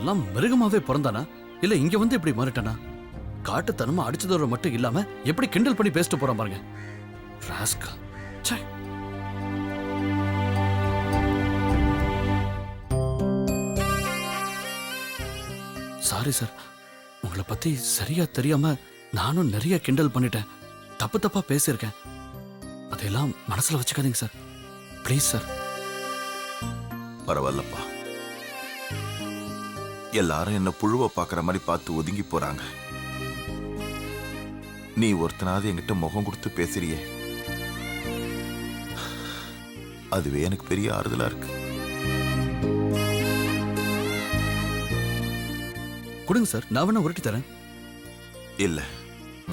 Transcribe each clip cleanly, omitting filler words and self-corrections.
இவெல்லாம் மிருகமாவே பிறந்தானா இல்ல இங்க வந்து இப்படி மாறிட்டானா? காட்டுத்தனமா அடிச்சதோட மட்டும் இல்லாம எப்படி கிண்டல் பண்ணி பேசிட்டு போறான் பாருங்க. ராஸ்கல். ச்சே. சாரி சார், உங்களை பத்தி சரியா தெரியாம நானும் நிறைய கிண்டல் பண்ணிட்டேன், தப்பு தப்பா பேசியிருக்கேன். அதையெல்லாம் மனசுல வச்சுக்காதீங்க சார், ப்ளீஸ் சார். பரவாயில்லப்பா, எல்லாரும் என்ன புழுவை பார்க்குற மாதிரி பார்த்து ஒதுங்கி போறாங்க. நீ ஒருத்தனாவது என்கிட்ட முகம் கொடுத்து பேசுறியே, அதுவே எனக்கு பெரிய ஆறுதலா இருக்கு. கொடுங்க சார், நான் வேணா உருட்டி தரேன். இல்ல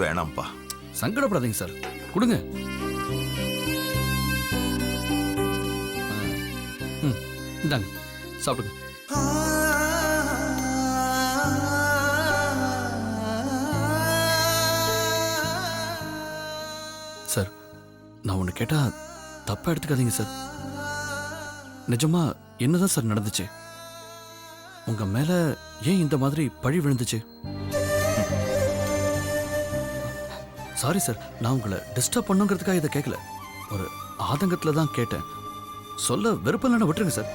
வேணாம்ப்பா. சங்கடப்படாதீங்க சார், கொடுங்க. இந்தாங்க சாப்பிடுங்க. சார், நான் ஒன்று கேட்டா தப்பா எடுத்துக்காதீங்க சார். நிஜமா என்னதான் சார் நடந்துச்சு? உங்க மேல ஏன் இந்த மாதிரி பழி விழுந்துச்சு? சாரி சார், நான் உங்களை டிஸ்டர்ப் பண்ணுங்கிறதுக்காக இதை கேட்கல, ஒரு ஆதங்கத்துல தான் கேட்டேன். சொல்ல விருப்பம் விட்டுருங்க சார்.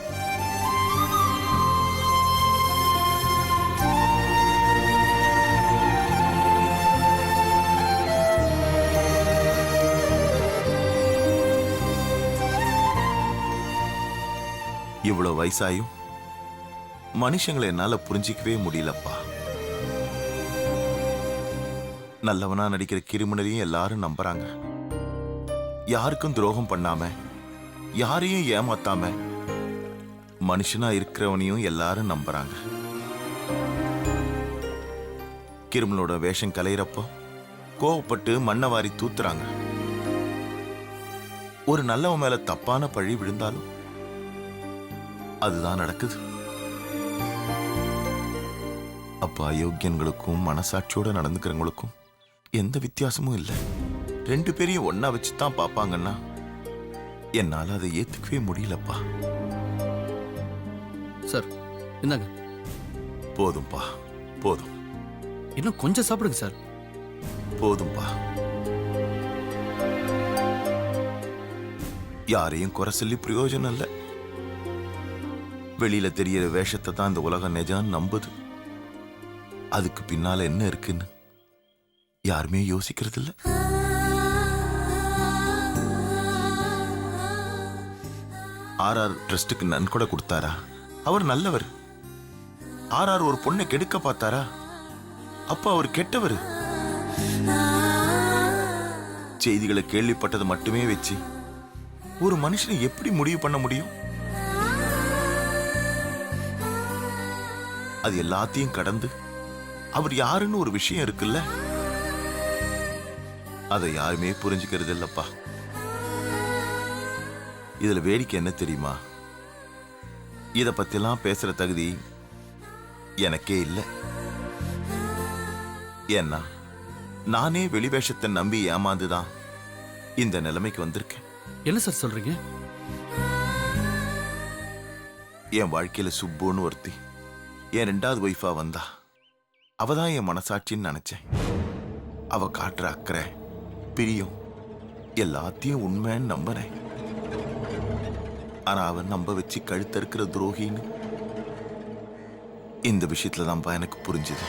இவ்வளவு வயசாயும் மனுஷங்களை என்னால புரிஞ்சிக்கவே முடியலப்பா. நல்லவனா நடிக்கிற கிரிமினலையும் எல்லாரும் நம்புறாங்க. யாருக்கும் துரோகம் பண்ணாம, யாரையும் ஏமாத்தாம மனுஷனா இருக்கிறவனையும் எல்லாரும் நம்புறாங்க. கிரிமினலோட வேஷம் கலையிறப்போ கோவப்பட்டு மண்ணை வாரி தூத்துறாங்க. ஒரு நல்லவன் மேல தப்பான பழி விழுந்தாலும் அதுதான் நடக்குது. அப்ப அயோக்கியன்களுக்கும் மனசாட்சியோட நடந்துக்கிறவங்களுக்கும் எந்த வித்தியாசமும் இல்லை. ரெண்டு பேரையும் ஒன்னா வச்சுதான் பார்ப்பாங்கன்னா என்னால அதை ஏத்துக்கவே முடியலப்பா. சார் இந்தாங்க. போதும்பா, போதும். இன்னும் கொஞ்சம் சாப்பிடுங்க சார். போதும்பா. யாரையும் குறை சொல்லி பிரயோஜனம் இல்லை. வெளியில தெரியற வேஷத்தை தான் இந்த உலகம் நிஜம் நம்புது. அதுக்கு பின்னால என்ன இருக்குன்னு யாருமே யோசிக்கிறது இல்ல. ஆர்ஆர் ட்ரஸ்டுக்கு நன்கொடை கொடுத்தாரா? அவர் நல்லவர். ஆர்ஆர் ஒரு பொண்ணை கெடுக்க பார்த்தாரா? அப்ப அவர் கெட்டவர். செய்திகளை கேள்விப்பட்டது மட்டுமே வச்சு ஒரு மனுஷனை எப்படி முடிவு பண்ண முடியும்? அது எல்லாத்தையும் கடந்து அவர் யாருன்னு ஒரு விஷயம் இருக்குல்ல, அதை யாருமே புரிஞ்சுக்கிறது இல்லப்பா. இதுல வேடிக்கை என்ன தெரியுமா? இத பத்திலாம் பேசுற தகுதி எனக்கே இல்லை. ஏன்னா நானே வெளிவேஷத்தை நம்பி ஏமாந்துதான் இந்த நிலைமைக்கு வந்திருக்கேன். என்ன சார் சொல்றீங்க? என் வாழ்க்கையில சுப்புன்னு ஒருத்தி என் ரெண்டாவது ஒய்ஃபா வந்தா. அவதான் என் மனசாட்சின்னு நினைச்சேன். அவ காட்டுற அக்கறை, பிரியம் எல்லாத்தையும் உண்மைன்னு நம்பினேன். ஆனா அவன் நம்ப வச்சு கழுத்தறுக்கிற துரோகின்னு இந்த விஷயத்துல தான்ப்பா எனக்கு புரிஞ்சுது.